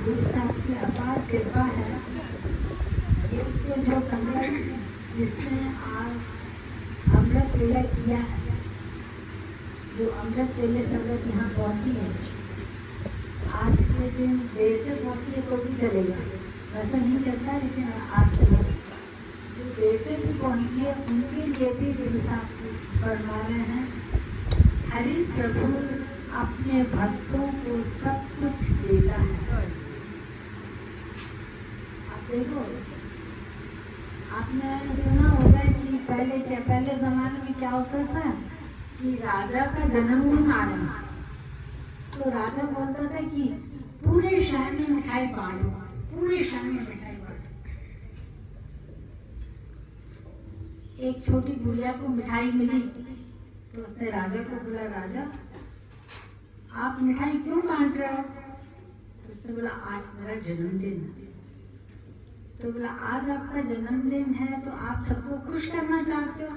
गुरु साहब की अपार कृपा है। ये तो जो संगत जिसने आज अमृत वेला किया है, जो अमृत वेले संगत यहाँ पहुँची है, आज के दिन देर से पहुँची है तो भी चलेगा, वैसा नहीं चलता, लेकिन आज चलो जो देर से भी पहुँची है उनके लिए भी गुरु साहब फरमा रहे हैं, हरि प्रभु अपने भक्तों को सब कुछ देता है। आप देखो, आपने सुना होगा कि पहले जमाने में क्या होता था कि राजा का जन्मदिन आया तो राजा बोलता था कि पूरे शहर में मिठाई बांटो, पूरे शहर में मिठाई बांटो। एक छोटी गुड़िया को मिठाई मिली तो उसने राजा को बोला, राजा आप मिठाई क्यों बांट रहे हो? तो उसने बोला, आज मेरा जन्मदिन है। तो बोला, आज आपका जन्मदिन है तो आप सबको खुश करना चाहते हो?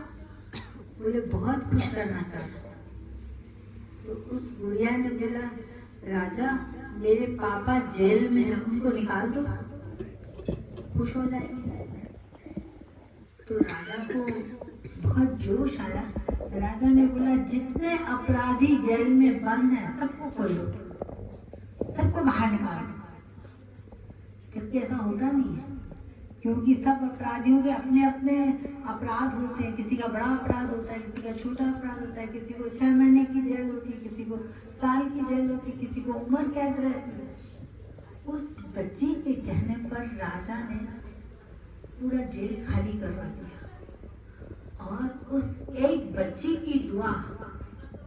बोले, बहुत खुश करना चाहते हो। तो उस गुड़िया ने बोला, राजा मेरे पापा जेल में हैं, उनको निकाल दो, खुश हो जाएंगे। तो राजा को बहुत जोश आया। राजा ने बोला, जितने अपराधी जेल में बंद हैं सबको खोलो, सबको बाहर निकाल दो। जबकि ऐसा होता नहीं है, क्योंकि सब अपराधियों के अपने अपने अपराध होते हैं। किसी का बड़ा अपराध होता है, किसी का छोटा अपराध होता है, किसी को 6 महीने की जेल होती है, किसी को साल की जेल होती है, किसी को उम्र कैद रहती है। उस बच्ची के कहने पर राजा ने पूरा जेल खाली करवा दिया और उस एक बच्ची की दुआ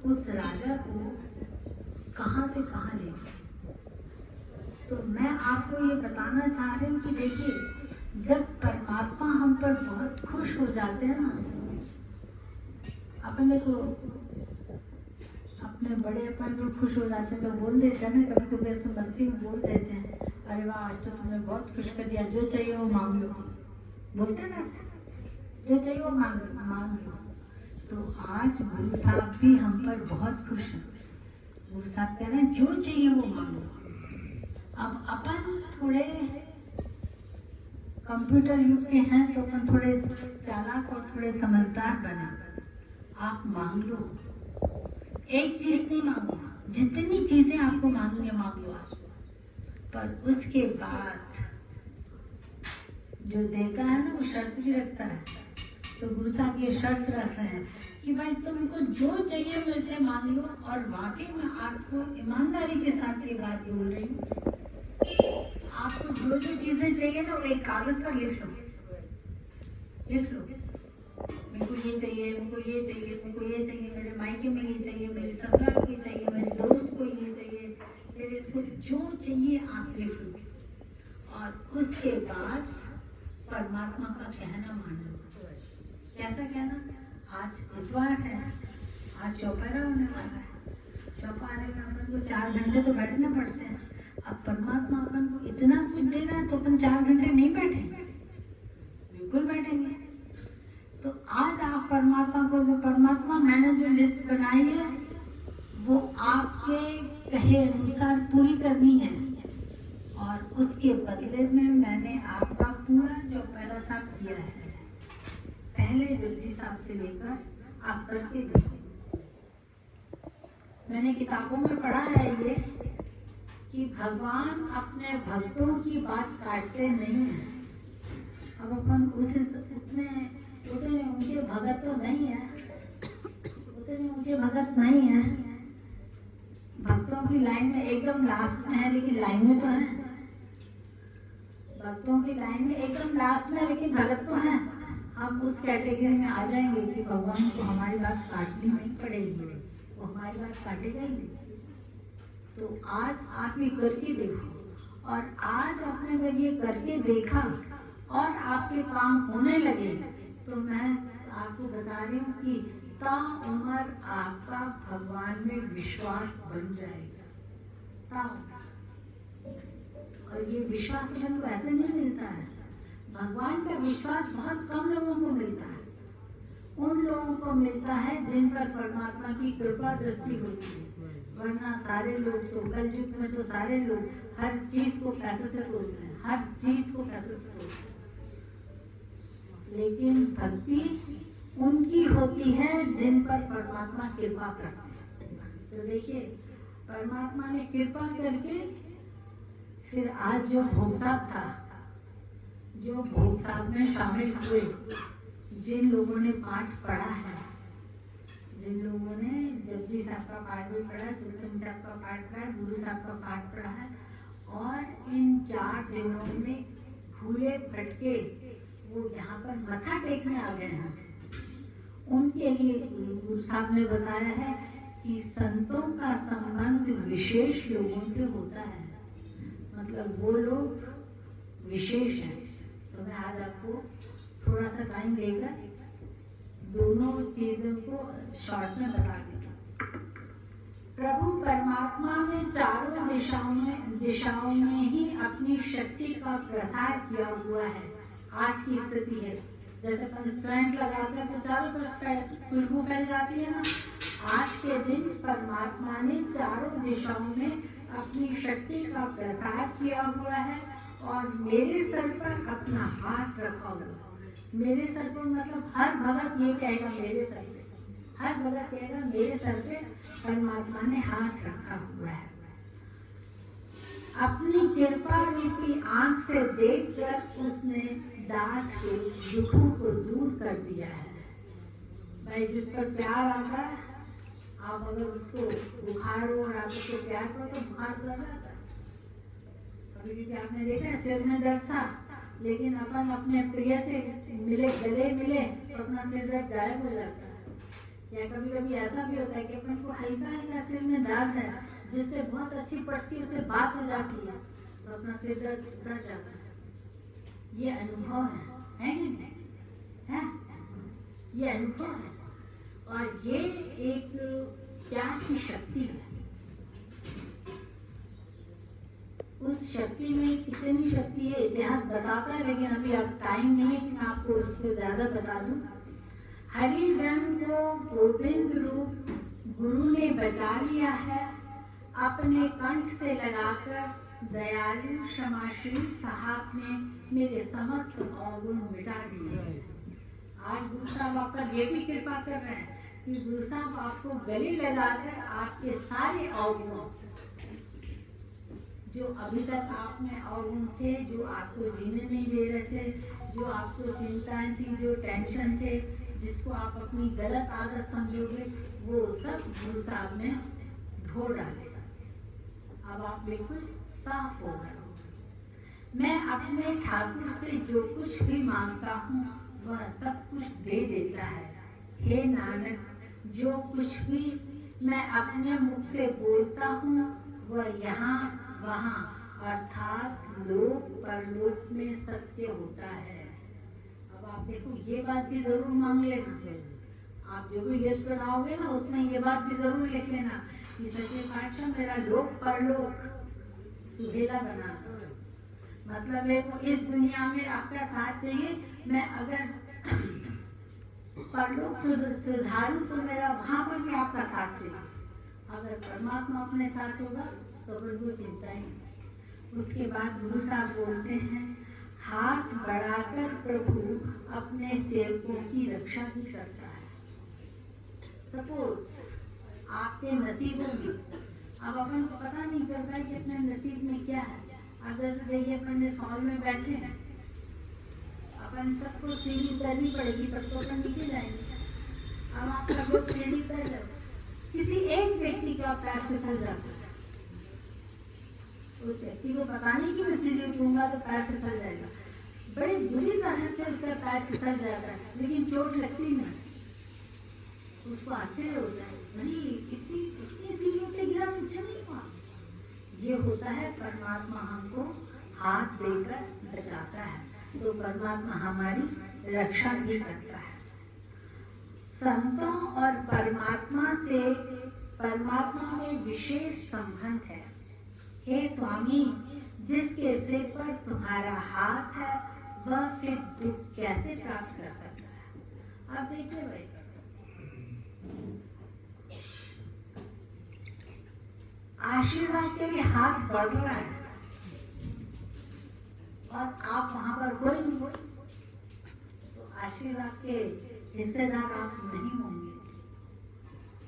उस राजा को कहां से कहां ले गई। तो मैं आपको ये बताना चाह रही हूँ कि देखिए, जब परमात्मा हम पर बहुत खुश हो जाते हैं ना, अपने को अपने बड़े अपन को खुश हो जाते हैं तो बोल देते हैं ना, कभी कभी ऐसे मस्ती में बोल देते हैं, अरे वाह आज तो तुमने बहुत खुश कर दिया, जो चाहिए वो मांग लो, बोलते हैं ना, जो चाहिए वो मांग लो। तो आज गुरु साहब भी हम पर बहुत खुश हैं। गुरु साहब कह रहे हैं, जो चाहिए वो मांगो। अब अपन थोड़े कंप्यूटर युग के हैं तो अपन थोड़े चालाक और थोड़े समझदार बने। आप मांग लो, एक चीज नहीं मांगो, जितनी चीजें आपको मांगनी है मांग लो आज। पर उसके बाद जो देता है ना वो शर्त भी रखता है। तो गुरु साहब ये शर्त रख रहे हैं कि भाई तुमको जो चाहिए मेरे से मांग लो। और वाकई में आपको ईमानदारी के साथ ये बात बोल रही हूँ, आपको जो जो चीजें चाहिए ना वो एक कागज पर लिख लो, लिख लो, मेरे को ये चाहिए, मेरे को ये चाहिए, मेरे को ये चाहिए, मेरे मायके में ये चाहिए, मेरे ससुराल को चाहिए, मेरे दोस्त को ये चाहिए, मेरे इसको जो चाहिए आप लिख लो। और उसके बाद परमात्मा का कहना मान लो। कैसा कहना? आज इतवार है, आज चौपहरा होने वाला है, चौपहरे में अपन को 4 घंटे तो बैठना पड़ते हैं। अब परमात्मा अपन को इतना कुछ दे रहा है तो अपन 4 घंटे नहीं बैठेंगे, बिल्कुल बैठेंगे। तो आज आप परमात्मा को, जो परमात्मा मैंने जो लिस्ट बनाई है वो आपके कहे अनुसार पूरी करनी है। और उसके बदले में मैंने आपका पूरा चौपहरा साहब किया है, पहले जपजी साहब से लेकर आप करके देखो। मैंने किताबों में पढ़ा है ये कि भगवान अपने भक्तों की बात काटते नहीं है। अब अपन उसे उतने ऊंचे भगत तो नहीं है, उतने ऊंचे भगत नहीं है। भक्तों की लाइन में एकदम लास्ट में है, लेकिन लाइन में तो है। भक्तों की लाइन में एकदम लास्ट में, लेकिन भगत तो है। हम उस कैटेगरी में आ जाएंगे कि भगवान को हमारी बात काटनी नहीं पड़ेगी, वो हमारी बात काटेगा ही नहीं। तो आज आप ये करके देखो, और आज आपने अगर ये करके देखा और आपके काम होने लगे तो मैं आपको बता रही हूँ कि ताउम्र आपका भगवान में विश्वास बन जाएगा। और ये विश्वास अपन को ऐसे नहीं मिलता है। भगवान का विश्वास बहुत कम लोगों को मिलता है। उन लोगों को मिलता है जिन पर परमात्मा की कृपा दृष्टि होती है, वरना सारे लोग तो कल युग में तो सारे लोग हर चीज को पैसे से तोड़ते हैं, हर चीज को पैसे से तोड़ते हैं। लेकिन भक्ति उनकी होती है जिन पर परमात्मा कृपा करते हैं। तो देखिए, परमात्मा ने कृपा करके फिर आज जो भोग साहब था, जो भोग साहब में शामिल हुए, जिन लोगों ने पाठ पढ़ा है, जिन लोगों ने जपजी साहब का पाठ भी पढ़ा है, सुखमनी साहब का पाठ पढ़ा है, गुरु साहब का पाठ पढ़ा है, और इन 4 दिनों में भूले भटके वो यहाँ पर मत्था टेकने आ गए हैं, उनके लिए गुरु साहब ने बताया है कि संतों का संबंध विशेष लोगों से होता है, मतलब वो लोग विशेष हैं। तो मैं आज आपको थोड़ा सा टाइम लेकर दोनों चीजों को शॉर्ट में बताती हूँ। प्रभु परमात्मा ने चारों दिशाओं में ही अपनी शक्ति का प्रसार किया हुआ है। आज की स्थिति है, जैसे अपन सेंट लगाते हैं तो चारों तरफ खुशबू फैल जाती है ना। आज के दिन परमात्मा ने चारों दिशाओं में अपनी शक्ति का प्रसार किया हुआ है और मेरे सर पर अपना हाथ रखा हुआ है। मेरे सर पर मतलब हर भगत ये कहेगा मेरे सर पे, हर भगत कहेगा मेरे सर पे परमात्मा ने हाथ रखा हुआ है। अपनी कृपा रूपी आंख से देखकर उसने दास के दुखों को दूर कर दिया है। भाई, जिस पर प्यार आता है, आप अगर उसको बुखार हो और आप उसको प्यार करो तो बुखार कर जाता है। कभी आपने देखा है, सिर में दर्द था लेकिन अपन अपने प्रिय से मिले, गले मिले तो अपना सिर दर्द गायब हो जाता है। या कभी कभी ऐसा भी होता है कि अपन को हल्का हल्का सिर में दर्द है, जिससे बहुत अच्छी पट्टी उससे बात हो जाती है तो अपना सिर दर्द उतर जाता है। ये अनुभव है कि नहीं? है? ये अनुभव है और ये एक प्यार की शक्ति है। उस शक्ति में कितनी शक्ति है इतिहास बताता है, लेकिन अभी अब टाइम नहीं है कि मैं आपको उसको ज्यादा बता दूं। हरिजन को गोविंद रूप गुरु ने बचा लिया है, अपने कंठ से लगाकर दयालु क्षमाशील साहब ने मेरे समस्त अवगुण मिटा दिए। आज गुरु साहब आप पर ये भी कृपा कर रहे हैं कि गुरु साहब आपको गले लगाकर आपके सारे अवगुण, जो अभी तक आप में अवगुण थे, जो आपको जीने नहीं दे रहे थे, जो आपको चिंताएं थी, जो टेंशन थे, जिसको आप अपनी गलत आदत समझोगे, वो सब गुरु साहब ने धो डाले। अब आप बिल्कुल साफ हो गए। मैं अपने ठाकुर से जो कुछ भी मांगता हूँ वह सब कुछ दे देता है। हे नानक, जो कुछ भी मैं अपने मुख से बोलता हूँ वह यहाँ वहाँ अर्थात लोक परलोक में सत्य होता है। अब आप देखो, ये बात भी जरूर मांग लेना। आप जो भी लिस्ट बनाओगे ना उसमें ये बात भी जरूर लिख लेना कि सच्चे पातशाह मेरा लोक परलोक सुहेला बना। मतलब मेरे को इस दुनिया में आपका साथ चाहिए, मैं अगर परलोक सुधारूं तो मेरा वहां पर भी आपका साथ चाहिए। अगर परमात्मा अपने साथ होगा तो फिर वो चिंता ही नहीं। उसके बाद गुरु साहब बोलते हैं, हाथ बढ़ाकर प्रभु अपने सेवकों की रक्षा भी करता है। सपोज आपके नसीबों में, अब अपन को पता नहीं चलता है कि अपने नसीब में क्या है। अगर देखिए अपन सॉल में बैठे हैं, अपन सबको सीढ़ी करनी पड़ेगी तब तो अपन नीचे जाएंगे। अब आप सब लोग सीढ़ी कर लो, किसी एक व्यक्ति का पैर फिसल जाता है, उस व्यक्ति को पता नहीं कि मैं सीढ़ी उठूंगा तो पैर फिसल जाएगा, बड़ी बुरी तरह से उसका पैर फिसल जाता है, लेकिन चोट लगती नहीं। उसको आश्चर्य होता है, इतनी सीढ़ियों से गिरा, कुछ नहीं हुआ। ये होता है परमात्मा हमको हाथ देकर बचाता है, तो परमात्मा हमारी रक्षा भी करता है। संतों और परमात्मा में विशेष संबंध है। हे स्वामी, जिसके सिर पर तुम्हारा हाथ है वह फिर दुख कैसे प्राप्त कर सकता है? अब देखिए भाई, आशीर्वाद के लिए हाथ बढ़ रहा है और आप वहां पर कोई नहीं, तो आशीर्वाद के हिस्सेदार आप नहीं होंगे।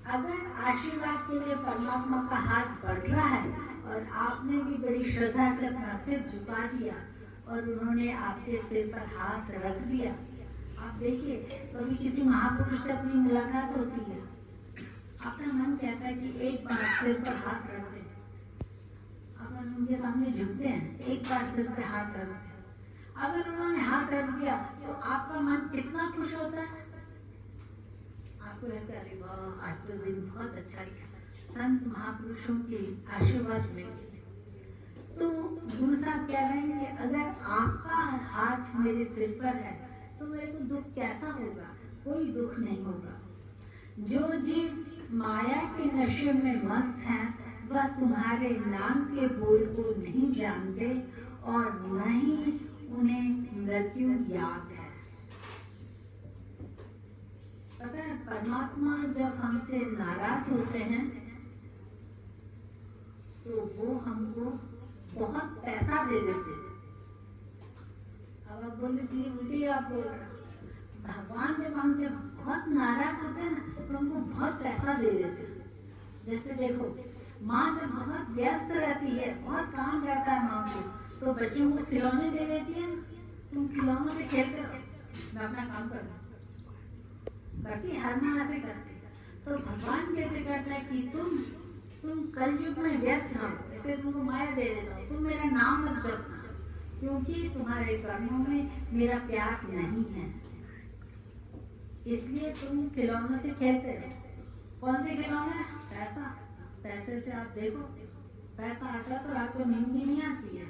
अगर आशीर्वाद के लिए परमात्मा का हाथ बढ़ रहा है और आपने भी बड़ी श्रद्धा से अपना सिर झुका दिया और उन्होंने आपके सिर पर हाथ रख दिया, आप देखिए कभी किसी महापुरुष से अपनी मुलाकात होती है, अपना मन कहता है कि एक बार सिर पर हाथ रख दें, अपन उनके सामने झुकते हैं, एक बार सिर पर हाथ रख दें। अगर उन्होंने हाथ रख दिया तो आपका मन कितना खुश होता है, आपको लगता है अरे वाह आज तो दिन बहुत अच्छा गया, संत महापुरुषों के आशीर्वाद मिले। तो गुरु साहब कह रहे हैं कि अगर आपका हाथ मेरे सिर पर है तो मेरे को दुख कैसा होगा, कोई दुख नहीं होगा। जो जीव माया के नशे में मस्त हैं वह तुम्हारे नाम के बोल को नहीं जानते और न ही उन्हें मृत्यु याद है। पता है परमात्मा जब हमसे नाराज होते हैं तो वो हमको बहुत पैसा दे देते हैं। अब आप बोले कि उल्टी आप बोल रहे, भगवान जब हमसे बहुत नाराज होते हैं ना तो हमको बहुत पैसा दे देते हैं। जैसे देखो माँ जब बहुत व्यस्त रहती है, बहुत काम रहता है माँ को, तो बच्चों को खिलौने दे देती है ना, तुम खिलौनों से खेलते रहो, मैं अपना काम कर रहा हूँ। बाकी हर माँ ऐसे करती है। तो भगवान कैसे करता है कि तुम कलयुग में व्यस्त हो, इसलिए तुमको माया दे देता हूँ, तुम मेरा नाम मत जपना क्योंकि तुम्हारे कर्मों में मेरा प्यार नहीं है, इसलिए तुम खिलौनों से खेलते रहो। कौन से खिलौने? पैसा। पैसे से आप देखो, पैसा आता तो रात को नींद भी नहीं आती है।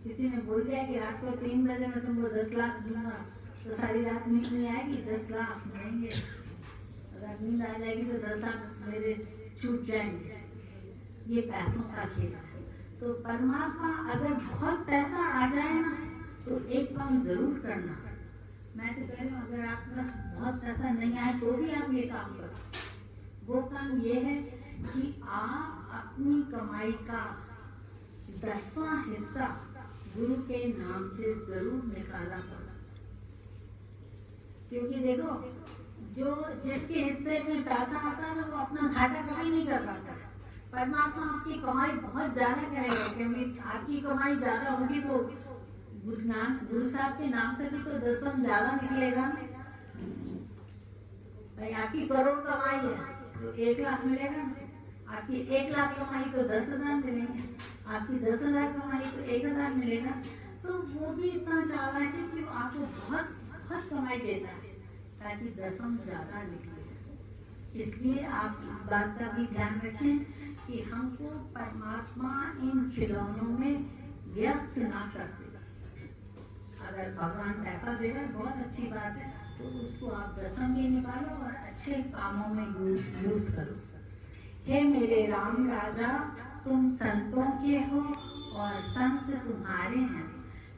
किसी ने बोल दिया कि रात को 3 बजे मैं तुमको 10 लाख दूंगा, तो सारी रात नींद नहीं आएगी, 10 लाख मिलेंगे। अगर नींद आ जाएगी तो 10 लाख मेरे छूट जाएंगे। ये पैसों का खेल है। तो परमात्मा अगर बहुत पैसा आ जाए ना तो एक काम जरूर करना। मैं तो कह रही हूँ अगर आप पास बहुत पैसा नहीं आए तो भी आप ये काम करो। वो काम ये है कि आप अपनी कमाई का 10वां हिस्सा गुरु के नाम से जरूर निकाला करो। क्योंकि देखो जो जिसके हिस्से में पैसा आता है ना वो अपना घाटा कभी नहीं कर पाता है। परमात्मा आपकी कमाई बहुत ज्यादा करेगा, क्योंकि आपकी कमाई ज्यादा होगी तो गुरु साहब के नाम से भी तो 10 ज्यादा निकलेगा ना। भाई आपकी करोड़ कमाई है तो 1 लाख मिलेगा ना, आपकी 1 लाख कमाई तो 10,000 मिलेंगे, आपकी 10,000 कमाई तो 1,000 मिलेगा। तो वो भी इतना चालाक है कि वो आपको बहुत बहुत कमाई देता है ताकि 10 ज्यादा निकले। इसलिए आप इस बात का भी ध्यान रखें कि हमको परमात्मा इन खिलौनों में व्यस्त ना कर दे। अगर भगवान पैसा दे रहे हैं बहुत अच्छी बात है, तो उसको आप 10 भी निकालो और अच्छे कामों में यूज करो। हे मेरे राम राजा, तुम संतों के हो और संत तुम्हारे हैं।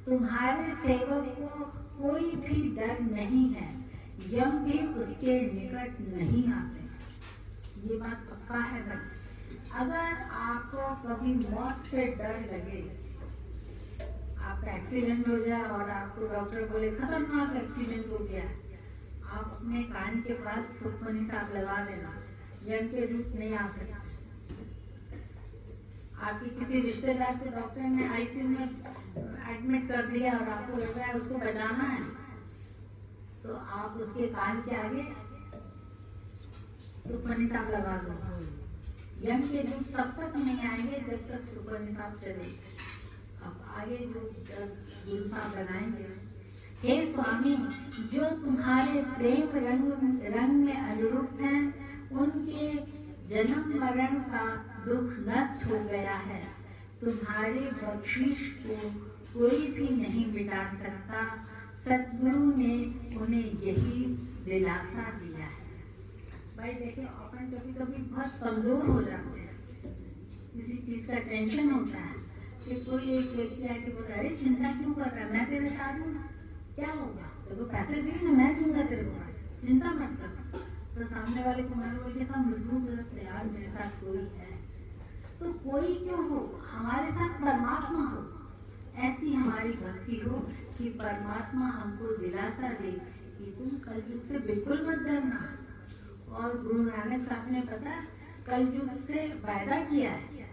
तुम्हारे सेवक को कोई भी डर नहीं है, यम भी उसके निकट नहीं आते। ये बात पक्का है भाई। अगर आपको कभी मौत से डर लगे, आपका एक्सीडेंट हो जाए और आपको डॉक्टर बोले खतरनाक एक्सीडेंट हो गया, आप अपने कान के पास सुखमनी साहब लगा देना, यम के रूप नहीं आ सकते। आपके किसी रिश्तेदार को डॉक्टर ने आईसीयू में एडमिट कर दिया और आपको लग रहा है उसको बचाना है, तो आप उसके कान के आगे सुखमनी साहब लगा दो। यम के दूत तब तक नहीं आएंगे जब तक सुखमनी साहब चले। अब आगे जो गुरु साहब लगाएंगे। हे स्वामी, जो तुम्हारे प्रेम रंग में अनुरूप हैं, उनके जन्म मरण का दुख नष्ट हो गया है। तुम्हारे बख्शीश को कोई भी नहीं मिटा सकता। सतगुरु ने उन्हें यही दिलासा दिया है। भाई देखिए, अपन कभी कभी बहुत कमजोर हो जाते हैं, किसी चीज का टेंशन होता है, फिर कोई एक व्यक्ति आके बोलता है अरे चिंता क्यों कर रहा है, मैं तेरे साथ हूँ ना, क्या होगा, देखो पैसे चाहिए ना, मैं दूंगा तेरे को पैसे, चिंता मत कर। तो सामने वाले को मन बोल के था मजबूत हो जाते यार मेरे साथ कोई है। तो कोई क्यों हो, हमारे साथ परमात्मा हो। ऐसी हमारी भक्ति हो कि परमात्मा हमको दिलासा दे कि तुम कलयुग से बिल्कुल मत डरना। और गुरु नानक साहब ने पता कलयुग से वादा किया है,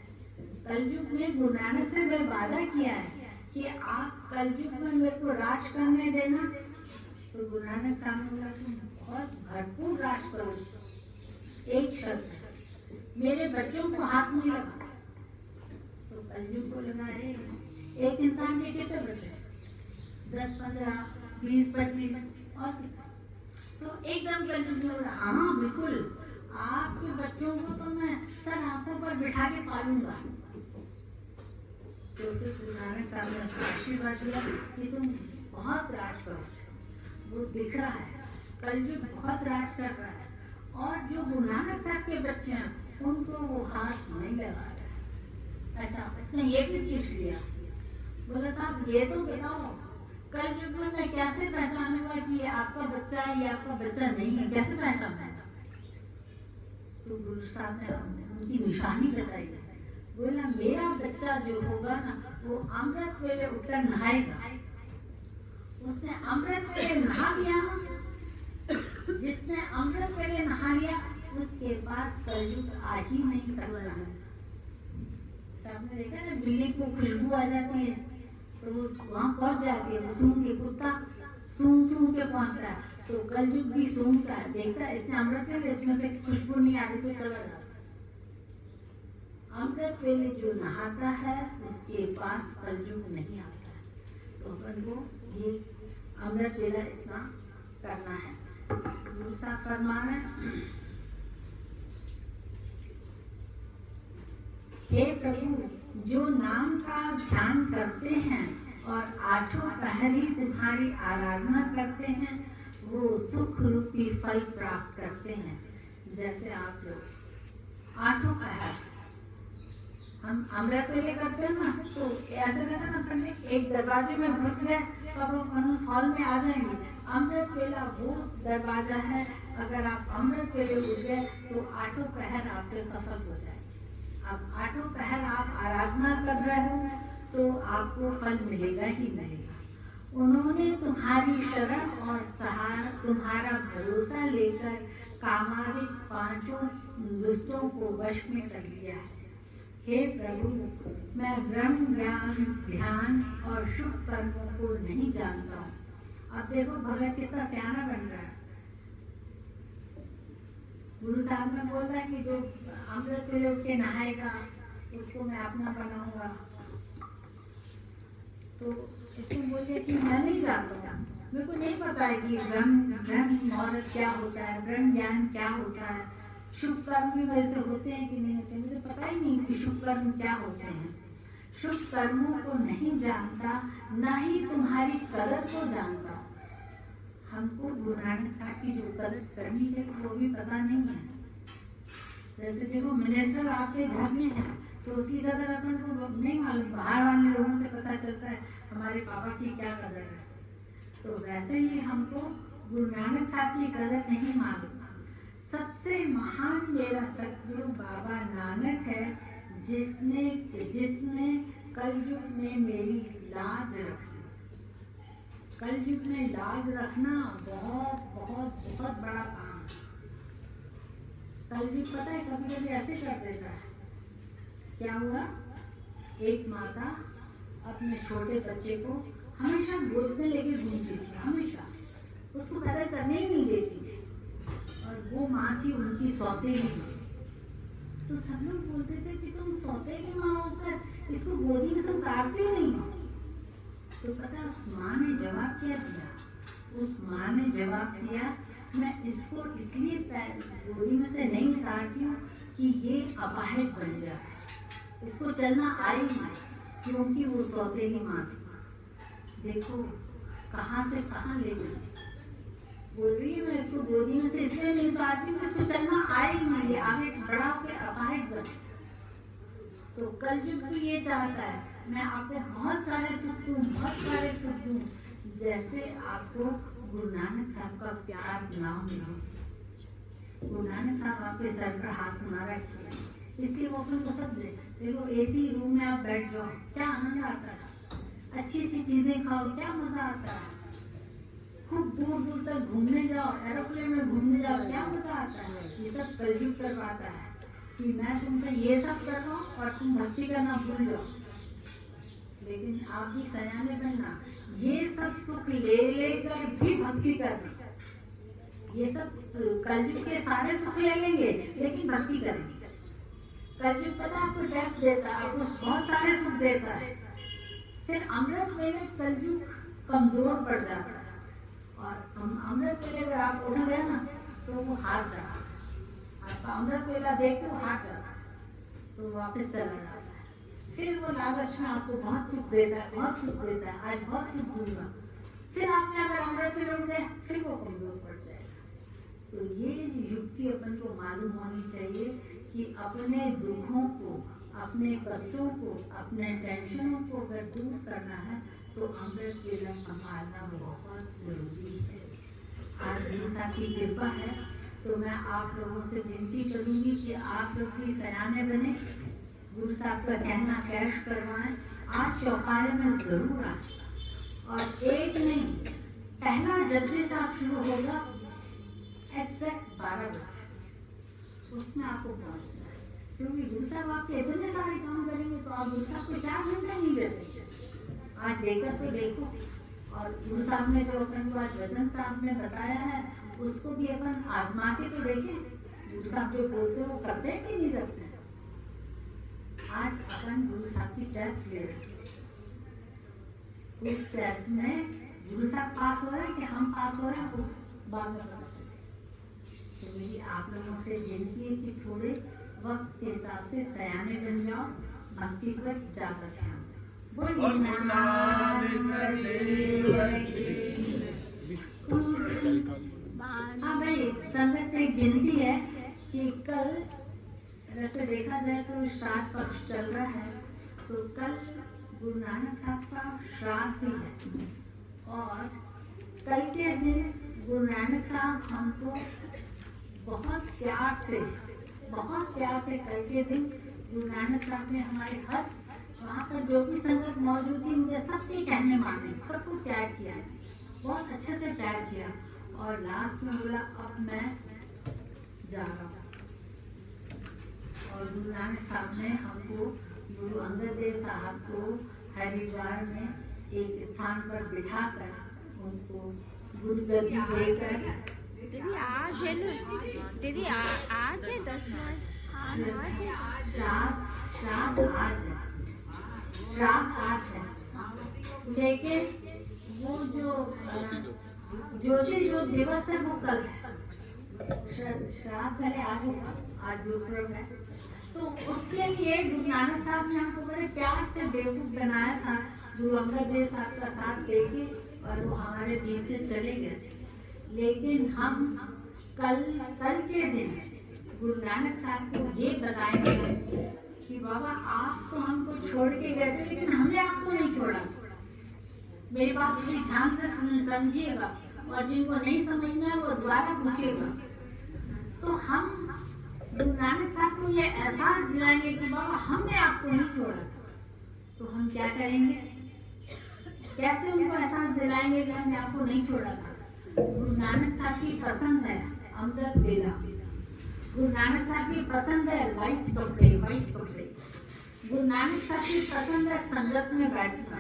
कलयुग में गुरु नानक से वह वादा किया है कि आप कलयुग में मेरे को राज करने देना। तो गुरु नानक साहब ने बोला तुम बहुत भरपूर राज करो, एक शब्द मेरे बच्चों को हाथ नहीं लगा। तो कलयुग को लगा रे एक इंसान के कितने बच्चे, 10, 15, 20, 25 और तो एकदम कलयुग में बोला हाँ बिल्कुल आपके बच्चों को तो मैं सर आंखों पर बिठा के पालूंगा। तो फिर गुरु नानक साहब ने आशीर्वाद दिया कि तुम बहुत राज करो। वो दिख रहा है कलयुग बहुत राज कर रहा है, और जो गुरु नानक साहब के बच्चे हैं उनको वो हाथ नहीं लगा रहा। अच्छा, उसने ये भी पूछ लिया, बोला साहब ये तो बताओ कलयुग में मैं कैसे पहचानूंगा कि ये आपका बच्चा है या आपका बच्चा नहीं है, कैसे पहचानूंगा? तो गुरु साहब ने उनकी निशानी बताई, बोला मेरा बच्चा जो होगा ना वो अमृत वेले उठकर नहाएगा। उसने अमृत वेले नहा लिया, जिसने अमृत वेले नहा लिया उसके पास कलयुग आ ही नहीं सकता। सबने देखा ना बिल्ली को खुशबू आ जाती है तो वो वहां पहुंच जाती है, वो सूंघ के कुत्ता सूंघ के पहुंचता है। तो कलयुग भी सूंघता है, देखता है इसने अमृत वेले इसमें से खुशबू नहीं आ रही तो चला जाता। अमृत वेले जो नहाता है उसके पास कलयुग नहीं आता है। तो अपन को ये अमृत वेला इतना करना है। गुरु साहब फरमान है, हे प्रभु जो नाम का ध्यान करते हैं और आठों पहरी तुम्हारी आराधना करते हैं वो सुख रूपी फल प्राप्त करते हैं। जैसे आप लोग आठों पहर हम अमृत वेले करते हैं ना, तो ऐसा रहता ना अपन एक दरवाजे में घुस गए तो अब अपन उस हॉल में आ जाएंगे। अमृत वेला वो दरवाजा है, अगर आप अमृत वेले उठ गए तो आठों पहर आपके सफल हो जाएंगे। अब आठों पहर आप आराधना कर रहे हो तो आपको फल मिलेगा ही मिलेगा। उन्होंने तुम्हारी शरण और सहारा तुम्हारा भरोसा लेकर कामादिक पांचों दुष्टों को वश में कर लिया है। हे प्रभु मैं ब्रह्म ज्ञान ध्यान और शुभ कर्मों को नहीं जानता हूँ। अब देखो भगत कितना सियाना बन रहा है। गुरु साहब ने बोला कि जो अमृत वेले उठ के नहाएगा उसको मैं अपना बनाऊंगा। तो इसको बोले कि मैं नहीं जानता हूँ, मेरे को नहीं पता है कि ब्रह्म मुहूर्त क्या होता है, ब्रह्म ज्ञान क्या होता है, शुभ कर्म भी वैसे होते हैं कि नहीं होते, मुझे पता ही नहीं कि शुभ कर्म क्या होते हैं। शुभ कर्मों को नहीं जानता, ना ही तुम्हारी कदर को जानता। हमको गुरु नानक साहब की जो कदर करनी चाहिए वो भी पता नहीं है। जैसे देखो मिनिस्टर आपके घर में है तो उसकी कदर अपन को नहीं मालूम, बाहर वाले लोगों से पता चलता है हमारे पापा की क्या कदर है। तो वैसे ही हमको गुरु नानक साहब की कदर नहीं मालूम। सबसे महान मेरा सतगुरु बाबा नानक है, जिसने कलयुग में मेरी लाज रखी। कलयुग में लाज रखना बहुत बहुत बहुत बड़ा काम है। कलयुग पता है कभी कभी ऐसे कर देता है। क्या हुआ, एक माता अपने छोटे बच्चे को हमेशा गोद में लेके घूमती थी, हमेशा उसको पैदा करने ही नहीं देती थी, और वो माँ थी उनकी सौतेली माँ। तो सब लोग बोलते थे कि तुम सौतेली माँ होकर इसको गोदी में से उतारते नहीं हो। तो पता उस माँ ने जवाब क्या दिया? उस माँ ने जवाब दिया मैं इसको इसलिए गोदी में से नहीं उतारती हूँ कि ये अपाहिज बन जाए, इसको चलना आई नहीं, क्योंकि वो सौतेली माँ थी। देखो कहाँ से कहाँ ले गई। बोल रही है मैं इसको गोदी में से इसलिए नहीं उतारती हूँ, इसको चलना आए ही नहीं, आगे बड़ा होकर अपाहिज बने। तो कलयुग भी ये चाहता है मैं आपको बहुत सारे सुख दूँ, बहुत सारे सुख दूँ, जैसे आपको गुरु नानक साहब का प्यार ना मिले। गुरु नानक साहब आपके सर पर हाथ ना रखे, इसलिए वो अपन को सब देखो एसी रूम में आप बैठ जाओ, क्या आनंद आता है, अच्छी अच्छी चीजें खाओ, क्या मजा आता है, खूब दूर दूर तक घूमने जाओ, एरोप्लेन में घूमने जाओ, क्या मजा आता है। ये सब कलयुग करवाता है कि मैं तुमसे ये सब कर रहा हूँ और तुम भक्ति करना भूल जाओ। लेकिन आप भी सयाने बनना, ये सब सुख ले लेकर भी भक्ति करना। ये सब कलयुग के सारे सुख ले लेंगे लेकिन भक्ति करेंगे। कलयुग पता आपको टेस्ट देता है, आपको बहुत सारे सुख देता है, फिर अमृत वेले कलयुग कमजोर पड़ जाता है और अमृत वेले अगर आप उठ गए ना तो वो हार जाता है। आपका अमृत वेला देख के वो हार जाता है तो वापस चला जाता है। फिर वो लालच में आपको बहुत सुख देता है, बहुत सुख देता है, आज बहुत सुख दूंगा, फिर आपने अगर अमृत वेले उठ गए फिर वो कमजोर पड़ जाएगा। तो ये युक्ति अपन को मालूम होनी चाहिए कि अपने दुखों को, अपने कष्टों को, अपने टेंशनों को अगर दूर करना है तो अमृत वेला संभालना बहुत जरूरी है। आज गुरु साहब की कृपा है तो मैं आप लोगों से विनती करूंगी कि आप लोग भी सयाने बने, गुरु साहब का कहना कैश करवाएं, आज चौपाले में जरूर आए। और एक नहीं, पहला जल्दी से आप शुरू होगा एग्जैक्ट 12 बजे, उसमें आपको पहुंचना है। क्योंकि गुरु साहब आपके इतने सारे काम करेंगे तो आप गुरु साहब को 4 घंटे नहीं देते। आज देखकर तो देखो, और गुरु साहब ने जो अपन को आज वचन साहब ने बताया है उसको भी अपन आजमा के तो देखें, गुरु साहब जो बोलते हैं वो करते हैं कि नहीं करते। आज अपन गुरु साहब की टेस्ट ले रहे हैं, उस टेस्ट में गुरु साहब पास हो रहे हैं कि हम पास हो रहे हैं वो बाद में पता चले। तो मेरी आप लोगों से विनती है कि थोड़े वक्त के हिसाब से सयाने बन जाओ, भक्ति पर ज्यादा ध्यान दो। हाँ भाई, संगत से एक विनती है कि कल वैसे देखा जाए तो श्राद्ध पक्ष चल रहा है, तो कल गुरु नानक साहब का श्राद्ध भी है और कल के दिन गुरु नानक साहब हमको बहुत प्यार से कल के दिन गुरु नानक साहब ने हमारे हर वहाँ पर जो भी संगत मौजूद थी मुझे सबके कहने माने, सबको प्यार किया, बहुत अच्छे से प्यार किया और लास्ट में बोला अब मैं जा रहा हूँ। और गुरु नानक साहब ने हमको, गुरु अंगद देव साहब को हरिद्वार में एक स्थान पर बिठाकर उनको गुरुगद्दी देकर, दीदी आज है ना, दीदी आज है 10 मार्च, श्राद्ध आज है, लेकिन वो जो जो दिवस है वो कल है। श्राद्ध पहले आज गुरुपुरब है, तो उसके लिए गुरु नानक साहब ने हमको बड़े प्यार से बेवकूफ बनाया था। गुरु अंगद देव साहब का साथ लेके और वो हमारे बीच से चले गए थे, लेकिन हम कल के दिन गुरु नानक साहब को ये बताएंगे कि बाबा आप तो हमको छोड़ के गए थे लेकिन हमने आपको नहीं छोड़ा। मेरी बात थोड़ी ध्यान से समझिएगा और जिनको नहीं समझना है वो दोबारा पूछिएगा। तो हम गुरु नानक साहब को ये एहसास दिलाएंगे कि बाबा हमने आपको नहीं छोड़ा। तो हम क्या करेंगे, कैसे उनको एहसास दिलाएंगे कि हमने आपको नहीं छोड़ा था। गुरु नानक साहब की पसंद है अमृत वेला, गुरु नानक साहब की पसंद है वाइट कपड़े। गुरु नानक साहब की पसंद है संगत में बैठना।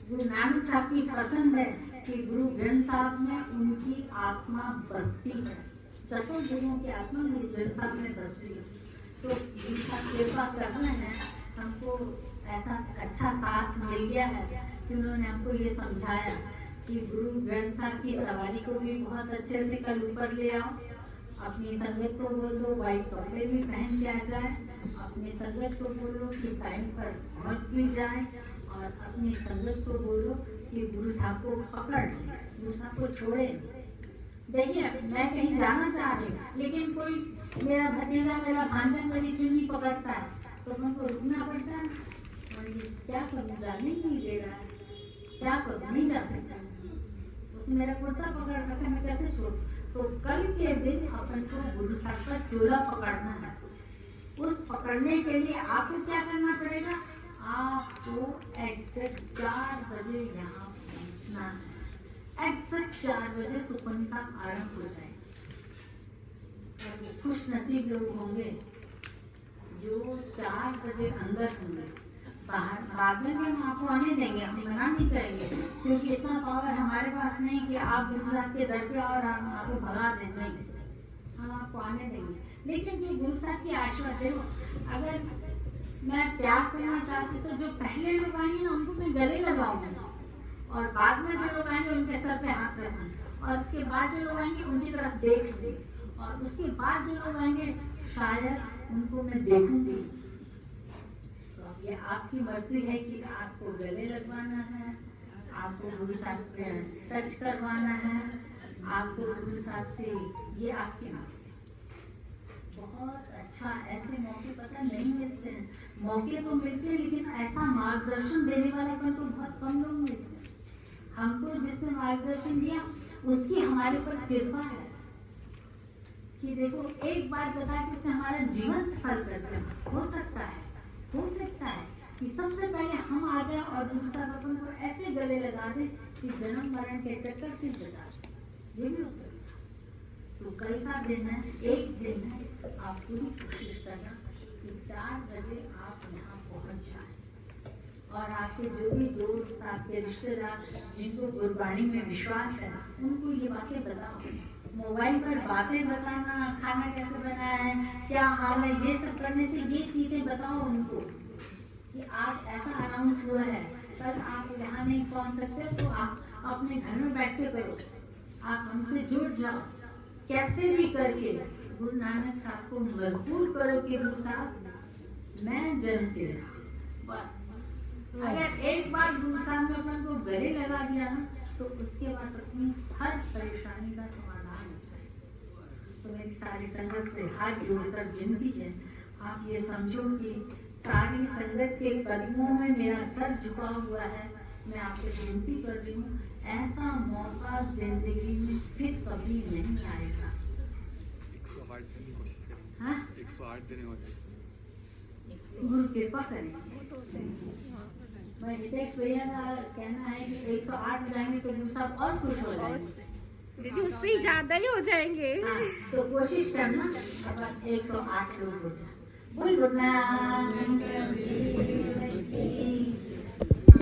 गुरु नानक साहब की पसंद है कि गुरु ग्रंथ साहब में उनकी आत्मा बसती है, 10 गुरुओं की आत्मा गुरु ग्रंथ साहब में बसती है। तो गुरु साहब कृपा करना है, हमको ऐसा अच्छा साथ मिल गया है कि उन्होंने हमको ये समझाया कि गुरु ग्रंथ साहब की सवारी को भी बहुत अच्छे से कल ऊपर ले आओ, अपनी संगत को बोल दो वाइट कपड़े भी पहन के आ जाए, अपनी संगत को बोलो कि टाइम पर पहुंच भी जाए और अपनी संगत को बोलो कि गुरु साहब को पकड़ ले, गुरु साहब को छोड़े। देखिए मैं कहीं जाना चाह रही हूँ लेकिन कोई मेरा भतीजा मेरा भांजा मेरी चुन्नी पकड़ता है तो हमको रुकना पड़ता है और ये क्या करूँ, जाने ही नहीं दे रहा है, क्या करूँ, नहीं जा सकता, उसने मेरा कुर्ता पकड़ रखा, मैं कैसे छोड़ूं। तो कल के दिन अपन को गुरु साहब का चोला पकड़ना है उस पकड़ने के लिए आपको क्या करना पड़ेगा? आपको एग्जैक्ट 4 बजे यहाँ पहुँचना है। एग्जैक्ट 4 बजे सुखमनी साहब आरंभ हो जाएंगे। और वो खुश नसीब लोग होंगे जो 4 बजे अंदर होंगे। बाहर बाद में भी हम आपको आने देंगे, हम मना नहीं करेंगे, क्योंकि इतना पावर हमारे पास नहीं कि आप गुरु साहब के दर पे और हम आपको भगा दें। नहीं, हम आपको आने देंगे, लेकिन जो गुरु साहब की आशीर्वाद देखो, अगर मैं त्याग करना चाहती तो जो पहले लोग आएंगे ना उनको मैं गले लगाऊंगी, और बाद में जो लोग आएंगे उनके सर पे हाथ रखूंगी, और उसके बाद जो लोग आएंगे उनकी तरफ देख लूंगी, और उसके बाद जो लोग आएंगे शायद उनको मैं देखूंगी। ये आपकी मर्जी है कि आपको गले लगवाना है, आपको गुरु साहब से टच करवाना है, आपको गुरु साहब से, ये आपकी मर्जी। बहुत अच्छा, ऐसे मौके पता नहीं मिलते हैं। मौके तो मिलते हैं लेकिन ऐसा मार्गदर्शन देने वाले पर तो बहुत कम लोग मिलते हैं। हमको जिसने मार्गदर्शन दिया उसकी हमारे ऊपर कृपा है कि देखो एक बात बता के उसने हमारा जीवन सफल कर दिया। हो सकता है कि सबसे पहले हम आ जाए और दूसरा अपन को ऐसे गले लगा दे कि जन्म मरण के चक्कर से बचा, ये भी हो सकता है। तो कल का दिन है, एक दिन है, आप पूरी कोशिश करना कि 4 बजे आप यहाँ पहुँच जाए, और आपके जो भी दोस्त, आपके रिश्तेदार जिनको गुरबाणी में विश्वास है उनको ये बातें बताओ। मोबाइल पर बातें बताना, खाना कैसे बनाया है, क्या हाल है, ये सब करने से ये चीजें बताओ उनको कि आज ऐसा अनाउंस हुआ है, कल आप यहाँ नहीं पहुँच सकते तो आप अपने घर में बैठ के करो, आप हमसे जुड़ जाओ, कैसे भी करके गुरु नानक साहब को मजबूर करो कि गुरु साहब मैं जन्मती रहा। बस अगर एक बार गुरु साहब ने अपन को गले लगा दिया ना तो उसके बाद अपनी हर परेशानी का समाधान हो जाए। तो मेरी सारी संगत से हाथ जोड़कर विनती है, आप ये समझो कि सारी संगत के कदमों में मेरा सर झुका हुआ है। मैं आपसे विनती कर रही हूँ, ऐसा मौका जिंदगी में फिर कभी नहीं आएगा। 108 जन की कोशिश करेंगे। हाँ? 108 जने हो जाए। गुरु कृपा करेंगे। मैं हितेश भैया का कहना है कि 108 जाएंगे तो गुरु साहब और खुश हो जाएंगे। दीदी उससे ही ज्यादा ही हो जाएंगे। हाँ, तो कोशिश करना अपन 108 लोग हो जाए। बोल गुड नाइट।